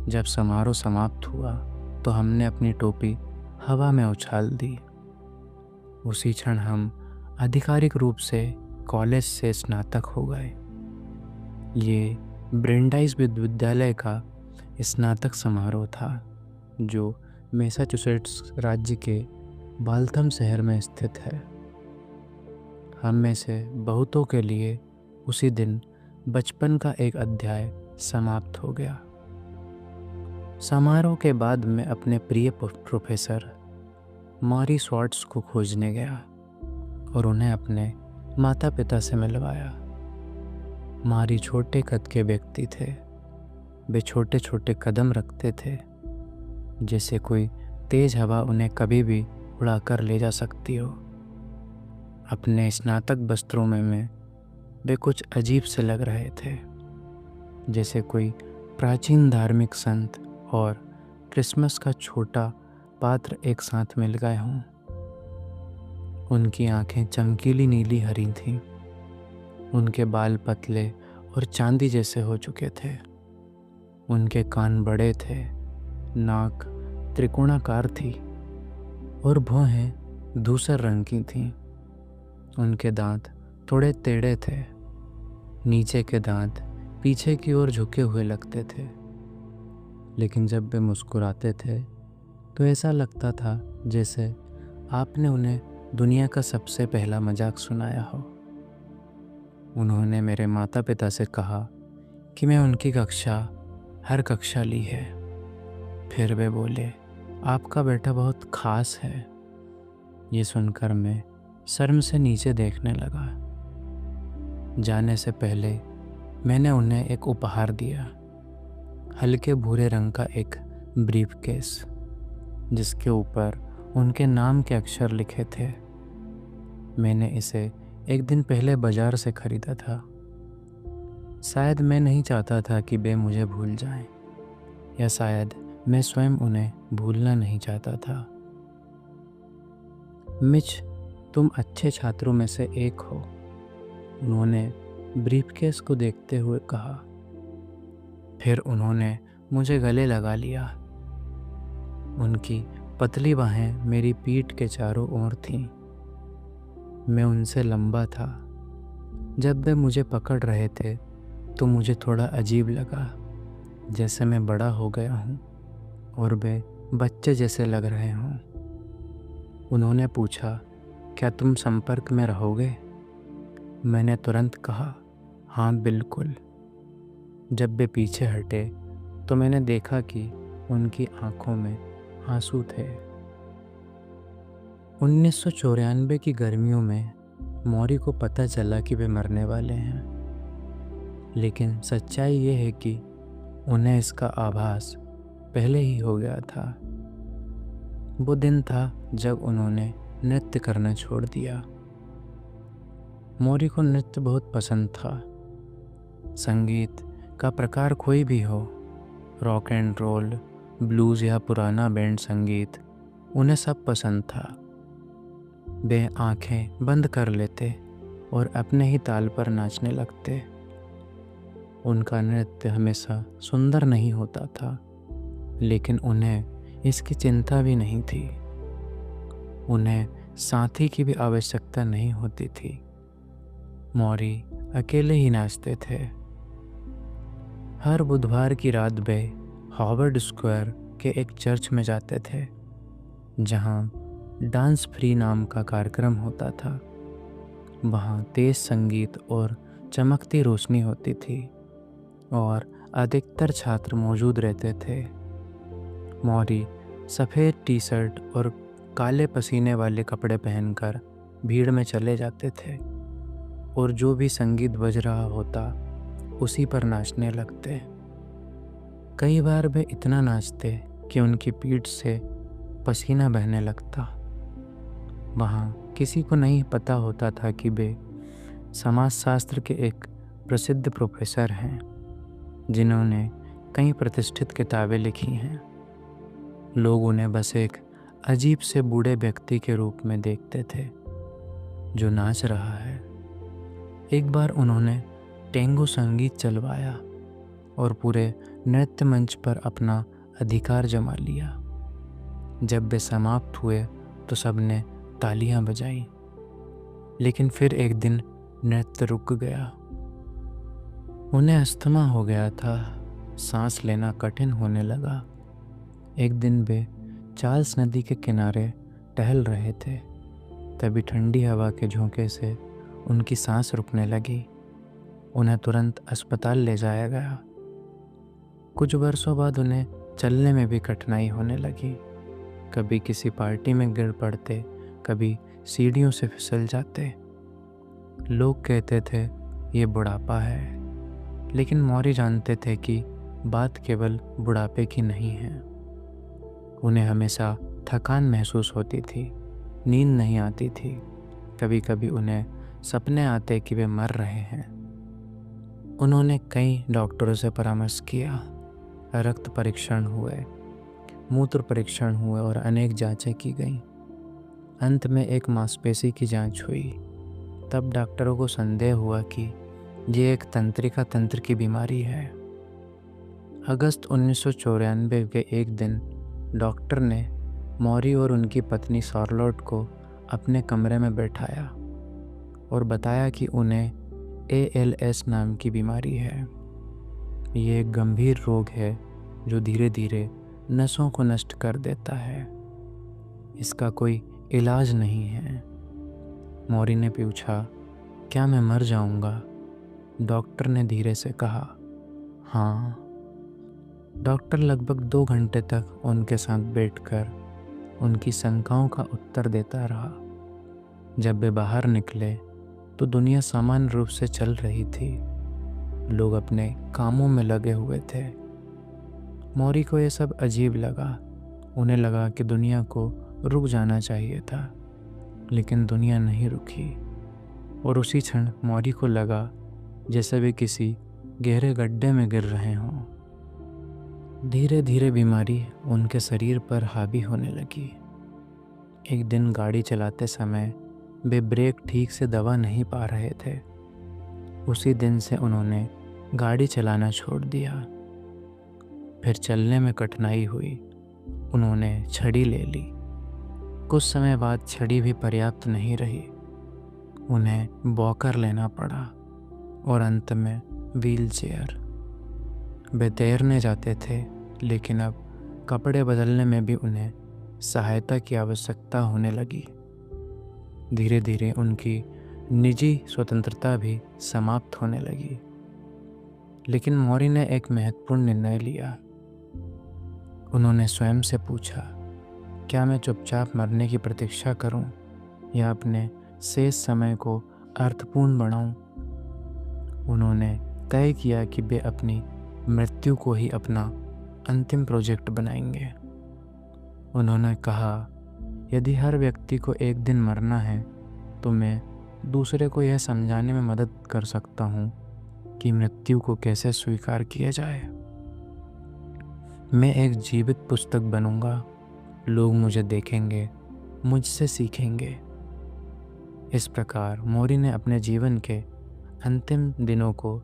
जब समारोह समाप्त हुआ तो हमने अपनी टोपी हवा में उछाल दी। उसी क्षण हम आधिकारिक रूप से कॉलेज से स्नातक हो गए। ये ब्रेंडाइज विश्वविद्यालय का स्नातक समारोह था जो मैसाचुसेट्स राज्य के बाल्थम शहर में स्थित है। हम में से बहुतों के लिए उसी दिन बचपन का एक अध्याय समाप्त हो गया। समारोह के बाद मैं अपने प्रिय प्रोफेसर मॉरी स्वॉर्ट्स को खोजने गया और उन्हें अपने माता पिता से मिलवाया। मॉरी छोटे कद के व्यक्ति थे। वे छोटे छोटे कदम रखते थे, जैसे कोई तेज हवा उन्हें कभी भी उड़ा कर ले जा सकती हो। अपने स्नातक वस्त्रों में वे कुछ अजीब से लग रहे थे, जैसे कोई प्राचीन धार्मिक संत और क्रिसमस का छोटा पात्र एक साथ मिल गए हों। उनकी आंखें चमकीली नीली हरी थीं। उनके बाल पतले और चांदी जैसे हो चुके थे। उनके कान बड़े थे, नाक त्रिकोणाकार थी और भौहें धूसर रंग की थीं। उनके दांत थोड़े टेढ़े थे। नीचे के दांत पीछे की ओर झुके हुए लगते थे, लेकिन जब वे मुस्कुराते थे तो ऐसा लगता था जैसे आपने उन्हें दुनिया का सबसे पहला मजाक सुनाया हो। उन्होंने मेरे माता पिता से कहा कि मैं उनकी हर कक्षा ली है। फिर वे बोले, आपका बेटा बहुत खास है। ये सुनकर मैं शर्म से नीचे देखने लगा। जाने से पहले मैंने उन्हें एक उपहार दिया, हल्के भूरे रंग का एक ब्रीफकेस, जिसके ऊपर उनके नाम के अक्षर लिखे थे। मैंने इसे एक दिन पहले बाजार से खरीदा था। शायद मैं नहीं चाहता था कि वे मुझे भूल जाएं, या शायद मैं स्वयं उन्हें भूलना नहीं चाहता था। मिच, तुम अच्छे छात्रों में से एक हो, उन्होंने ब्रीफकेस को देखते हुए कहा। फिर उन्होंने मुझे गले लगा लिया। उनकी पतली बाहें मेरी पीठ के चारों ओर थीं। मैं उनसे लंबा था। जब वे मुझे पकड़ रहे थे तो मुझे थोड़ा अजीब लगा, जैसे मैं बड़ा हो गया हूँ और वे बच्चे जैसे लग रहे हों। उन्होंने पूछा, क्या तुम संपर्क में रहोगे? मैंने तुरंत कहा, हाँ बिल्कुल। जब वे पीछे हटे तो मैंने देखा कि उनकी आंखों में आंसू थे। 1994 की गर्मियों में मौरी को पता चला कि वे मरने वाले हैं, लेकिन सच्चाई ये है कि उन्हें इसका आभास पहले ही हो गया था। वो दिन था जब उन्होंने नृत्य करना छोड़ दिया। मौरी को नृत्य बहुत पसंद था। संगीत का प्रकार कोई भी हो, रॉक एंड रोल, ब्लूज़ या पुराना बैंड संगीत, उन्हें सब पसंद था। वे आंखें बंद कर लेते और अपने ही ताल पर नाचने लगते। उनका नृत्य हमेशा सुंदर नहीं होता था, लेकिन उन्हें इसकी चिंता भी नहीं थी। उन्हें साथी की भी आवश्यकता नहीं होती थी। मौरी अकेले ही नाचते थे। हर बुधवार की रात वे हार्वर्ड स्क्वायर के एक चर्च में जाते थे, जहां डांस फ्री नाम का कार्यक्रम होता था। वहाँ तेज संगीत और चमकती रोशनी होती थी और अधिकतर छात्र मौजूद रहते थे। मौरी सफ़ेद टी शर्ट और काले पसीने वाले कपड़े पहनकर भीड़ में चले जाते थे और जो भी संगीत बज रहा होता उसी पर नाचने लगते। कई बार वे इतना नाचते कि उनकी पीठ से पसीना बहने लगता। वहाँ किसी को नहीं पता होता था कि वे समाजशास्त्र के एक प्रसिद्ध प्रोफेसर हैं जिन्होंने कई प्रतिष्ठित किताबें लिखी हैं। लोग उन्हें बस एक अजीब से बूढ़े व्यक्ति के रूप में देखते थे जो नाच रहा है। एक बार उन्होंने टेंगो संगीत चलवाया और पूरे नृत्य मंच पर अपना अधिकार जमा लिया। जब वे समाप्त हुए तो सबने तालियां बजाई, लेकिन फिर एक दिन नृत्य रुक गया। उन्हें अस्थमा हो गया था, सांस लेना कठिन होने लगा। एक दिन वे चार्ल्स नदी के किनारे टहल रहे थे, तभी ठंडी हवा के झोंके से उनकी सांस रुकने लगी। उन्हें तुरंत अस्पताल ले जाया गया। कुछ वर्षों बाद उन्हें चलने में भी कठिनाई होने लगी। कभी किसी पार्टी में गिर पड़ते, कभी सीढ़ियों से फिसल जाते। लोग कहते थे ये बुढ़ापा है, लेकिन मौरी जानते थे कि बात केवल बुढ़ापे की नहीं है। उन्हें हमेशा थकान महसूस होती थी, नींद नहीं आती थी। कभी कभी उन्हें सपने आते कि वे मर रहे हैं। उन्होंने कई डॉक्टरों से परामर्श किया, रक्त परीक्षण हुए, मूत्र परीक्षण हुए और अनेक जांचें की गईं। अंत में एक मांसपेशी की जांच हुई। तब डॉक्टरों को संदेह हुआ कि ये एक तंत्रिका तंत्र की बीमारी है। अगस्त 1994 के एक दिन डॉक्टर ने मौरी और उनकी पत्नी शार्लोट को अपने कमरे में बैठाया और बताया कि उन्हें ALS नाम की बीमारी है। ये एक गंभीर रोग है जो धीरे धीरे नसों को नष्ट कर देता है। इसका कोई इलाज नहीं है। मौरी ने पूछा, क्या मैं मर जाऊंगा? डॉक्टर ने धीरे से कहा, हाँ। डॉक्टर लगभग 2 घंटे तक उनके साथ बैठकर उनकी शंकाओं का उत्तर देता रहा। जब वे बाहर निकले तो दुनिया सामान्य रूप से चल रही थी। लोग अपने कामों में लगे हुए थे। मौरी को यह सब अजीब लगा। उन्हें लगा कि दुनिया को रुक जाना चाहिए था, लेकिन दुनिया नहीं रुकी। और उसी क्षण मौरी को लगा जैसे वे किसी गहरे गड्ढे में गिर रहे हों। धीरे धीरे बीमारी उनके शरीर पर हावी होने लगी। एक दिन गाड़ी चलाते समय वे ब्रेक ठीक से दबा नहीं पा रहे थे। उसी दिन से उन्होंने गाड़ी चलाना छोड़ दिया। फिर चलने में कठिनाई हुई। उन्होंने छड़ी ले ली। कुछ समय बाद छड़ी भी पर्याप्त नहीं रही। उन्हें वॉकर लेना पड़ा और अंत में व्हील चेयर। वे तैरने जाते थे, लेकिन अब कपड़े बदलने में भी उन्हें सहायता की आवश्यकता होने लगी। धीरे धीरे उनकी निजी स्वतंत्रता भी समाप्त होने लगी। लेकिन मौरी ने एक महत्वपूर्ण निर्णय लिया। उन्होंने स्वयं से पूछा, क्या मैं चुपचाप मरने की प्रतीक्षा करूं या अपने शेष समय को अर्थपूर्ण बनाऊं? उन्होंने तय किया कि वे अपनी मृत्यु को ही अपना अंतिम प्रोजेक्ट बनाएंगे। उन्होंने कहा, यदि हर व्यक्ति को एक दिन मरना है तो मैं दूसरे को यह समझाने में मदद कर सकता हूँ कि मृत्यु को कैसे स्वीकार किया जाए। मैं एक जीवित पुस्तक बनूंगा। लोग मुझे देखेंगे, मुझसे सीखेंगे। इस प्रकार मौरी ने अपने जीवन के अंतिम दिनों को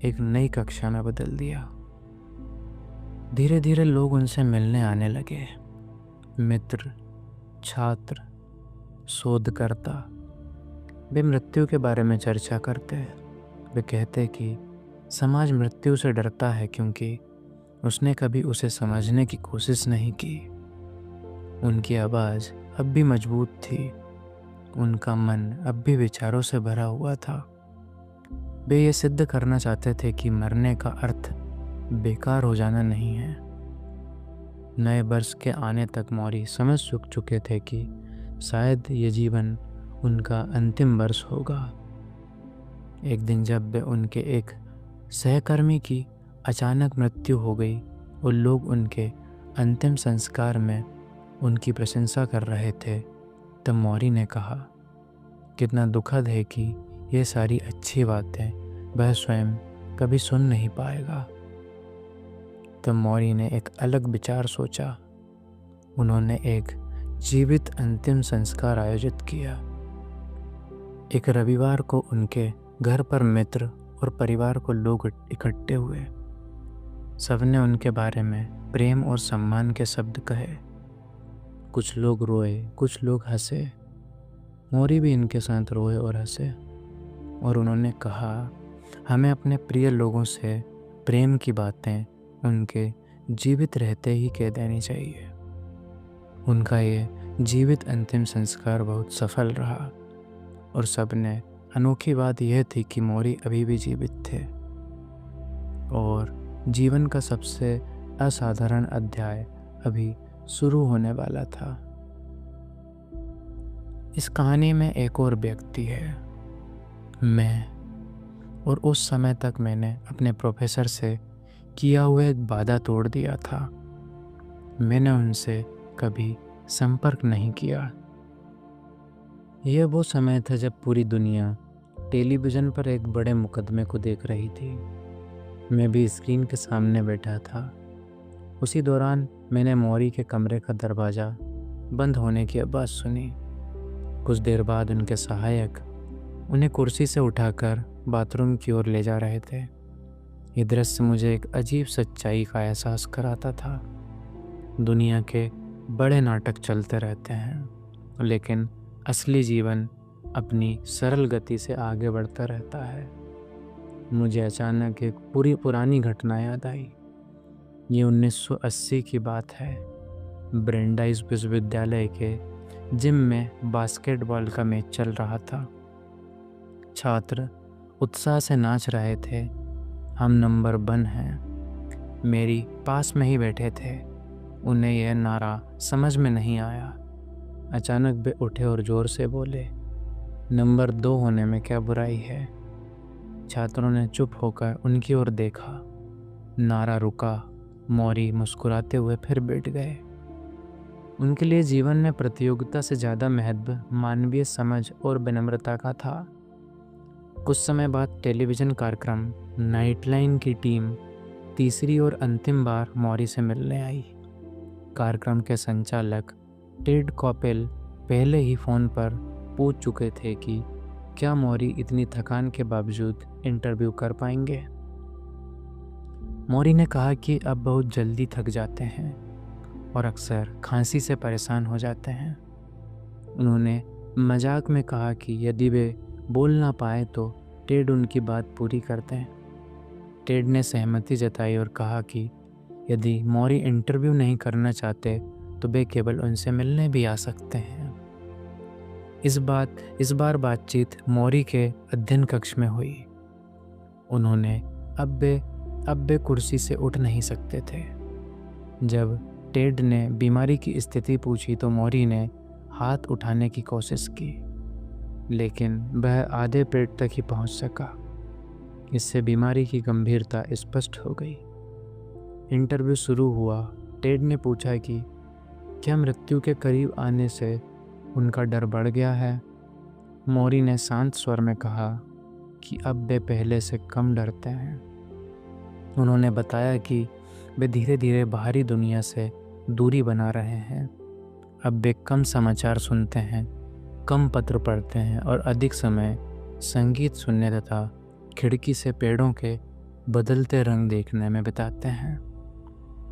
एक नई कक्षा में बदल दिया। धीरे धीरे लोग उनसे मिलने आने लगे। मित्र, छात्र, शोधकर्ता। वे मृत्यु के बारे में चर्चा करते। वे कहते कि समाज मृत्यु से डरता है क्योंकि उसने कभी उसे समझने की कोशिश नहीं की। उनकी आवाज़ अब भी मजबूत थी। उनका मन अब भी विचारों से भरा हुआ था। वे ये सिद्ध करना चाहते थे कि मरने का अर्थ बेकार हो जाना नहीं है। नए वर्ष के आने तक मौरी समझ चुके थे कि शायद ये जीवन उनका अंतिम वर्ष होगा। एक दिन जब वे उनके एक सहकर्मी की अचानक मृत्यु हो गई और लोग उनके अंतिम संस्कार में उनकी प्रशंसा कर रहे थे, तब मौरी ने कहा, कितना दुखद है कि ये सारी अच्छी बातें वह स्वयं कभी सुन नहीं पाएगा। तब मौरी ने एक अलग विचार सोचा। उन्होंने एक जीवित अंतिम संस्कार आयोजित किया। एक रविवार को उनके घर पर मित्र और परिवार को लोग इकट्ठे हुए। सबने उनके बारे में प्रेम और सम्मान के शब्द कहे। कुछ लोग रोए, कुछ लोग हंसे। मौरी भी इनके साथ रोए और हंसे, और उन्होंने कहा, हमें अपने प्रिय लोगों से प्रेम की बातें उनके जीवित रहते ही कह देनी चाहिए। उनका ये जीवित अंतिम संस्कार बहुत सफल रहा, और सबने अनोखी बात यह थी कि मौरी अभी भी जीवित थे और जीवन का सबसे असाधारण अध्याय अभी शुरू होने वाला था। इस कहानी में एक और व्यक्ति है, मैं। और उस समय तक मैंने अपने प्रोफेसर से किया हुआ एक वादा तोड़ दिया था। मैंने उनसे कभी संपर्क नहीं किया। यह वो समय था जब पूरी दुनिया टेलीविज़न पर एक बड़े मुकदमे को देख रही थी। मैं भी स्क्रीन के सामने बैठा था। उसी दौरान मैंने मौरी के कमरे का दरवाज़ा बंद होने की आवाज़ सुनी। कुछ देर बाद उनके सहायक उन्हें कुर्सी से उठाकर बाथरूम की ओर ले जा रहे थे। ये दृश्य मुझे एक अजीब सच्चाई का एहसास कराता था। दुनिया के बड़े नाटक चलते रहते हैं, लेकिन असली जीवन अपनी सरल गति से आगे बढ़ता रहता है। मुझे अचानक एक पूरी पुरानी घटना याद आई। ये 1980 की बात है। ब्रेंडाइज विश्वविद्यालय के जिम में बास्केटबॉल का मैच चल रहा था। छात्र उत्साह से नाच रहे थे, हम नंबर 1 हैं। मेरी पास में ही बैठे थे। उन्हें यह नारा समझ में नहीं आया। अचानक वे उठे और ज़ोर से बोले, नंबर 2 होने में क्या बुराई है। छात्रों ने चुप होकर उनकी ओर देखा। नारा रुका। मौरी मुस्कुराते हुए फिर बैठ गए। उनके लिए जीवन में प्रतियोगिता से ज़्यादा महत्व मानवीय समझ और विनम्रता का था। कुछ समय बाद टेलीविज़न कार्यक्रम नाइटलाइन की टीम तीसरी और अंतिम बार मौरी से मिलने आई। कार्यक्रम के संचालक टेड कॉपेल पहले ही फ़ोन पर पूछ चुके थे कि क्या मौरी इतनी थकान के बावजूद इंटरव्यू कर पाएंगे। मौरी ने कहा कि अब बहुत जल्दी थक जाते हैं और अक्सर खांसी से परेशान हो जाते हैं। उन्होंने मजाक में कहा कि यदि वे बोल ना पाए तो टेड उनकी बात पूरी करते हैं। टेड ने सहमति जताई और कहा कि यदि मौरी इंटरव्यू नहीं करना चाहते तो वे केवल उनसे मिलने भी आ सकते हैं। इस बार बातचीत मौरी के अध्ययन कक्ष में हुई। उन्होंने अब वे कुर्सी से उठ नहीं सकते थे। जब टेड ने बीमारी की स्थिति पूछी तो मौरी ने हाथ उठाने की कोशिश की, लेकिन वह आधे पेट तक ही पहुंच सका। इससे बीमारी की गंभीरता स्पष्ट हो गई। इंटरव्यू शुरू हुआ। टेड ने पूछा कि क्या मृत्यु के करीब आने से उनका डर बढ़ गया है। मौरी ने शांत स्वर में कहा कि अब वे पहले से कम डरते हैं। उन्होंने बताया कि वे धीरे धीरे बाहरी दुनिया से दूरी बना रहे हैं। अब वे कम समाचार सुनते हैं, कम पत्र पढ़ते हैं और अधिक समय संगीत सुनने तथा खिड़की से पेड़ों के बदलते रंग देखने में बिताते हैं।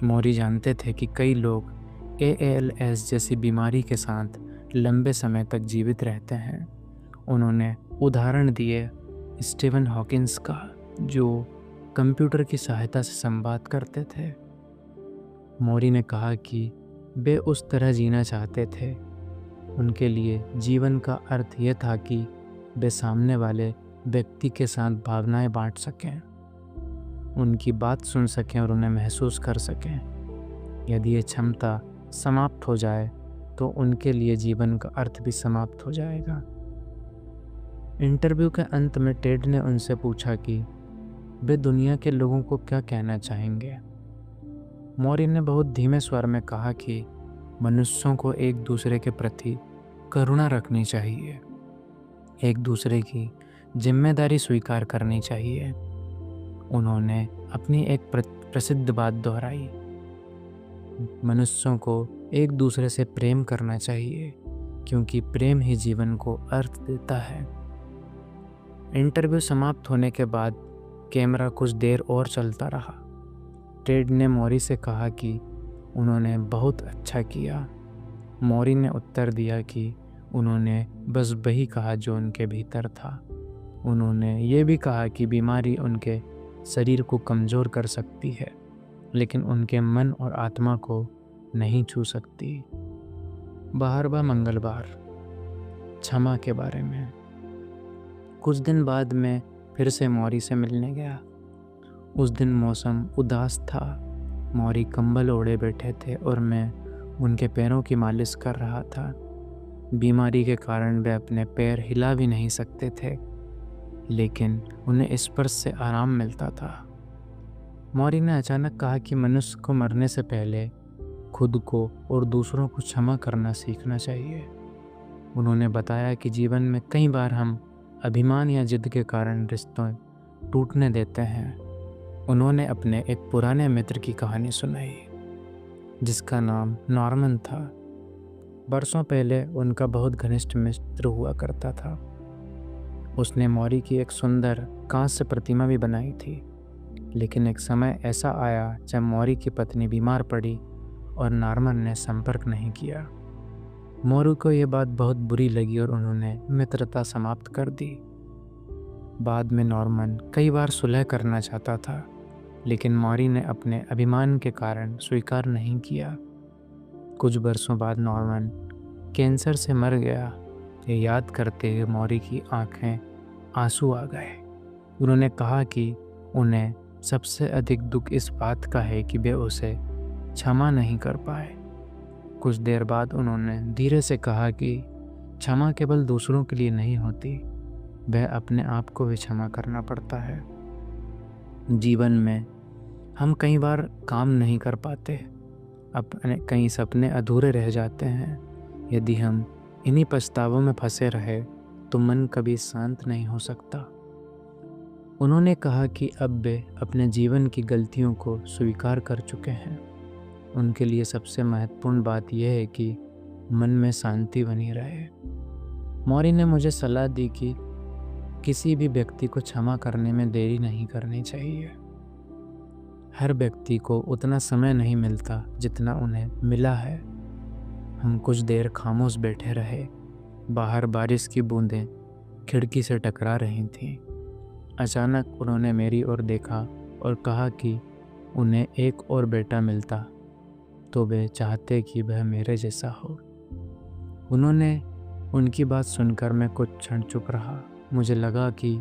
मौरी जानते थे कि कई लोग ALS जैसी बीमारी के साथ लंबे समय तक जीवित रहते हैं। उन्होंने उदाहरण दिए स्टीवन हॉकिंस का, जो कंप्यूटर की सहायता से संवाद करते थे। मौरी ने कहा कि वे उस तरह जीना चाहते थे। उनके लिए जीवन का अर्थ यह था कि वे सामने वाले व्यक्ति के साथ भावनाएं बांट सकें, उनकी बात सुन सकें और उन्हें महसूस कर सकें। यदि ये क्षमता समाप्त हो जाए तो उनके लिए जीवन का अर्थ भी समाप्त हो जाएगा। इंटरव्यू के अंत में टेड ने उनसे पूछा कि वे दुनिया के लोगों को क्या कहना चाहेंगे। मौरी ने बहुत धीमे स्वर में कहा कि मनुष्यों को एक दूसरे के प्रति करुणा रखनी चाहिए, एक दूसरे की जिम्मेदारी स्वीकार करनी चाहिए। उन्होंने अपनी एक प्रसिद्ध बात दोहराई, मनुष्यों को एक दूसरे से प्रेम करना चाहिए क्योंकि प्रेम ही जीवन को अर्थ देता है। इंटरव्यू समाप्त होने के बाद कैमरा कुछ देर और चलता रहा। टेड ने मौरी से कहा कि उन्होंने बहुत अच्छा किया। मौरी ने उत्तर दिया कि उन्होंने बस वही कहा जो उनके भीतर था। उन्होंने ये भी कहा कि बीमारी उनके शरीर को कमज़ोर कर सकती है लेकिन उनके मन और आत्मा को नहीं छू सकती। 12वां मंगलवार, क्षमा के बारे में। कुछ दिन बाद मैं फिर से मौरी से मिलने गया। उस दिन मौसम उदास था। मौरी कंबल ओढ़े बैठे थे और मैं उनके पैरों की मालिश कर रहा था। बीमारी के कारण वे अपने पैर हिला भी नहीं सकते थे, लेकिन उन्हें स्पर्श से आराम मिलता था। मौरी ने अचानक कहा कि मनुष्य को मरने से पहले खुद को और दूसरों को क्षमा करना सीखना चाहिए। उन्होंने बताया कि जीवन में कई बार हम अभिमान या जिद के कारण रिश्तों टूटने देते हैं। उन्होंने अपने एक पुराने मित्र की कहानी सुनाई जिसका नाम नॉर्मन था। बरसों पहले उनका बहुत घनिष्ठ मित्र हुआ करता था। उसने मौरी की एक सुंदर कांस्य से प्रतिमा भी बनाई थी, लेकिन एक समय ऐसा आया जब मौरी की पत्नी बीमार पड़ी और नॉर्मन ने संपर्क नहीं किया। मौरी को यह बात बहुत बुरी लगी और उन्होंने मित्रता समाप्त कर दी। बाद में नॉर्मन कई बार सुलह करना चाहता था, लेकिन मौरी ने अपने अभिमान के कारण स्वीकार नहीं किया। कुछ वर्षों बाद नॉर्मन कैंसर से मर गया। ये याद करते हुए मौरी की आंखें आंसू आ गए। उन्होंने कहा कि उन्हें सबसे अधिक दुख इस बात का है कि वे उसे क्षमा नहीं कर पाए। कुछ देर बाद उन्होंने धीरे से कहा कि क्षमा केवल दूसरों के लिए नहीं होती, वह अपने आप को भी क्षमा करना पड़ता है। जीवन में हम कई बार काम नहीं कर पाते, अपने कई सपने अधूरे रह जाते हैं। यदि हम इन्हीं पछतावों में फंसे रहे तो मन कभी शांत नहीं हो सकता। उन्होंने कहा कि अब वे अपने जीवन की गलतियों को स्वीकार कर चुके हैं। उनके लिए सबसे महत्वपूर्ण बात यह है कि मन में शांति बनी रहे। मौरी ने मुझे सलाह दी कि किसी भी व्यक्ति को क्षमा करने में देरी नहीं करनी चाहिए। हर व्यक्ति को उतना समय नहीं मिलता जितना उन्हें मिला है। हम कुछ देर खामोश बैठे रहे। बाहर बारिश की बूंदें खिड़की से टकरा रही थीं। अचानक उन्होंने मेरी ओर देखा और कहा कि उन्हें एक और बेटा मिलता तो वे चाहते कि वह मेरे जैसा हो। उनकी बात सुनकर मैं कुछ क्षण चुप रहा। मुझे लगा कि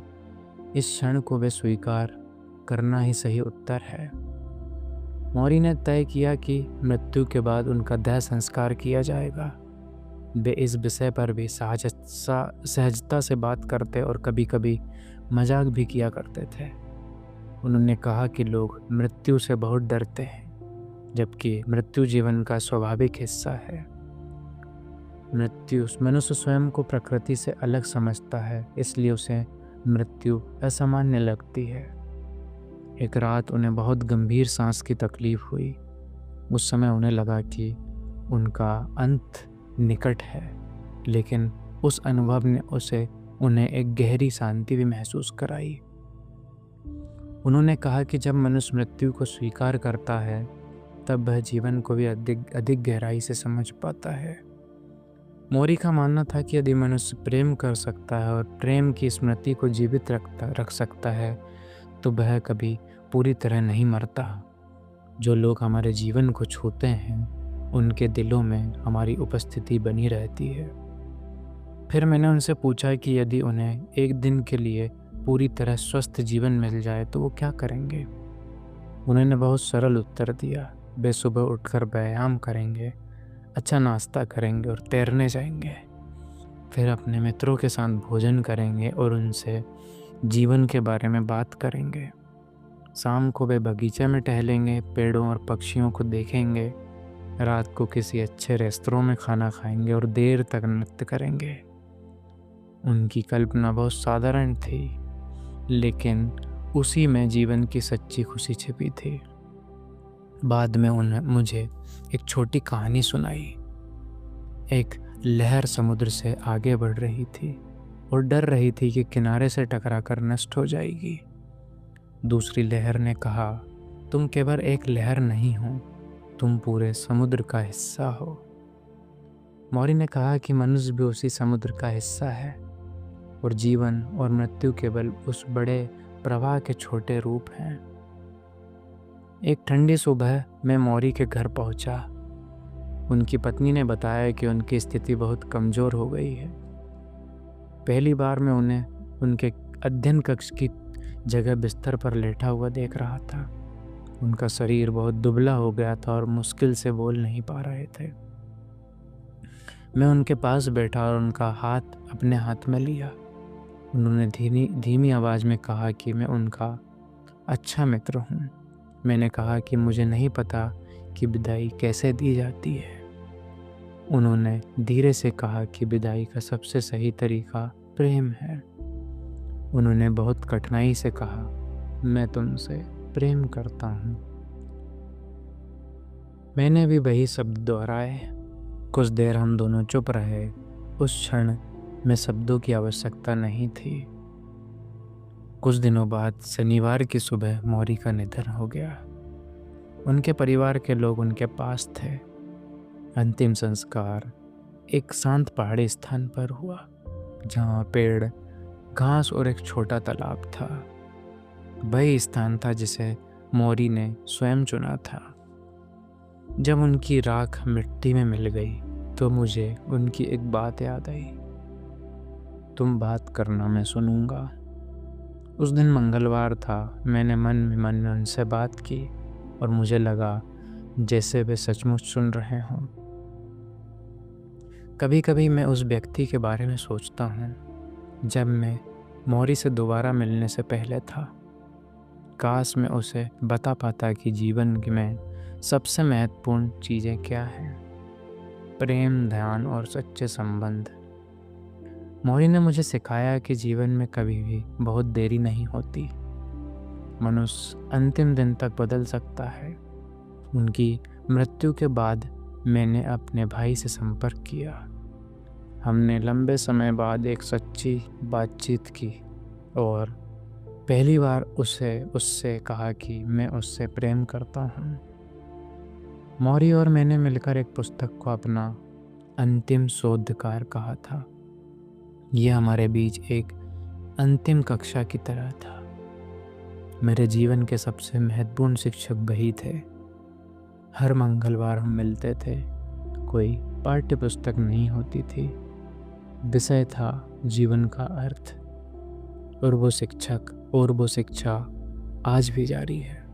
इस क्षण को वे स्वीकार करना ही सही उत्तर है। मौरी ने तय किया कि मृत्यु के बाद उनका दाह संस्कार किया जाएगा। वे इस विषय पर भी सहजता से बात करते और कभी कभी मजाक भी किया करते थे। उन्होंने कहा कि लोग मृत्यु से बहुत डरते हैं, जबकि मृत्यु जीवन का स्वाभाविक हिस्सा है। मनुष्य स्वयं को प्रकृति से अलग समझता है, इसलिए उसे मृत्यु असामान्य लगती है। एक रात उन्हें बहुत गंभीर सांस की तकलीफ हुई। उस समय उन्हें लगा कि उनका अंत निकट है, लेकिन उस अनुभव ने उन्हें एक गहरी शांति भी महसूस कराई। उन्होंने कहा कि जब मनुष्य मृत्यु को स्वीकार करता है तब वह जीवन को भी अधिक गहराई से समझ पाता है। मौरी का मानना था कि यदि मनुष्य प्रेम कर सकता है और प्रेम की स्मृति को जीवित रख सकता है तो वह कभी पूरी तरह नहीं मरता। जो लोग हमारे जीवन को छूते हैं उनके दिलों में हमारी उपस्थिति बनी रहती है। फिर मैंने उनसे पूछा कि यदि उन्हें एक दिन के लिए पूरी तरह स्वस्थ जीवन मिल जाए तो वो क्या करेंगे। उन्होंने बहुत सरल उत्तर दिया, वे सुबह उठकर व्यायाम करेंगे, अच्छा नाश्ता करेंगे और तैरने जाएंगे। फिर अपने मित्रों के साथ भोजन करेंगे और उनसे जीवन के बारे में बात करेंगे। शाम को वे बगीचे में टहलेंगे, पेड़ों और पक्षियों को देखेंगे। रात को किसी अच्छे रेस्तरां में खाना खाएंगे और देर तक नृत्य करेंगे। उनकी कल्पना बहुत साधारण थी, लेकिन उसी में जीवन की सच्ची खुशी छिपी थी। बाद में उन्हें मुझे एक छोटी कहानी सुनाई। एक लहर समुद्र से आगे बढ़ रही थी और डर रही थी कि किनारे से टकराकर नष्ट हो जाएगी। दूसरी लहर ने कहा, तुम केवल एक लहर नहीं हो, तुम पूरे समुद्र का हिस्सा हो। मौरी ने कहा कि मनुष्य भी उसी समुद्र का हिस्सा है और जीवन और मृत्यु केवल उस बड़े प्रवाह के छोटे रूप हैं। एक ठंडी सुबह मैं मौरी के घर पहुंचा। उनकी पत्नी ने बताया कि उनकी स्थिति बहुत कमज़ोर हो गई है। पहली बार मैं उन्हें उनके अध्ययन कक्ष की जगह बिस्तर पर लेटा हुआ देख रहा था। उनका शरीर बहुत दुबला हो गया था और मुश्किल से बोल नहीं पा रहे थे। मैं उनके पास बैठा और उनका हाथ अपने हाथ में लिया। उन्होंने धीमी आवाज़ में कहा कि मैं उनका अच्छा मित्र हूँ। मैंने कहा कि मुझे नहीं पता कि विदाई कैसे दी जाती है। उन्होंने धीरे से कहा कि विदाई का सबसे सही तरीका प्रेम है। उन्होंने बहुत कठिनाई से कहा, मैं तुमसे प्रेम करता हूँ। मैंने भी वही शब्द दोहराए। कुछ देर हम दोनों चुप रहे। उस क्षण में शब्दों की आवश्यकता नहीं थी। कुछ दिनों बाद शनिवार की सुबह मौरी का निधन हो गया। उनके परिवार के लोग उनके पास थे। अंतिम संस्कार एक शांत पहाड़ी स्थान पर हुआ, जहाँ पेड़, घास और एक छोटा तालाब था। वही स्थान था जिसे मौरी ने स्वयं चुना था। जब उनकी राख मिट्टी में मिल गई तो मुझे उनकी एक बात याद आई, तुम बात करना, मैं सुनूंगा। उस दिन मंगलवार था। मैंने मन ही मन उनसे बात की और मुझे लगा जैसे वे सचमुच सुन रहे हों। कभी कभी मैं उस व्यक्ति के बारे में सोचता हूँ जब मैं मौरी से दोबारा मिलने से पहले था। काश मैं उसे बता पाता कि जीवन में सबसे महत्वपूर्ण चीज़ें क्या हैं। प्रेम, ध्यान और सच्चे संबंध। मौरी ने मुझे सिखाया कि जीवन में कभी भी बहुत देरी नहीं होती। मनुष्य अंतिम दिन तक बदल सकता है। उनकी मृत्यु के बाद मैंने अपने भाई से संपर्क किया। हमने लंबे समय बाद एक सच्ची बातचीत की और पहली बार उससे कहा कि मैं उससे प्रेम करता हूँ। मौरी और मैंने मिलकर एक पुस्तक को अपना अंतिम शोध कार्य कहा था। यह हमारे बीच एक अंतिम कक्षा की तरह था। मेरे जीवन के सबसे महत्वपूर्ण शिक्षक वही थे। हर मंगलवार हम मिलते थे। कोई पाठ्य पुस्तक नहीं होती थी, विषय था जीवन का अर्थ। और वो शिक्षा आज भी जारी है।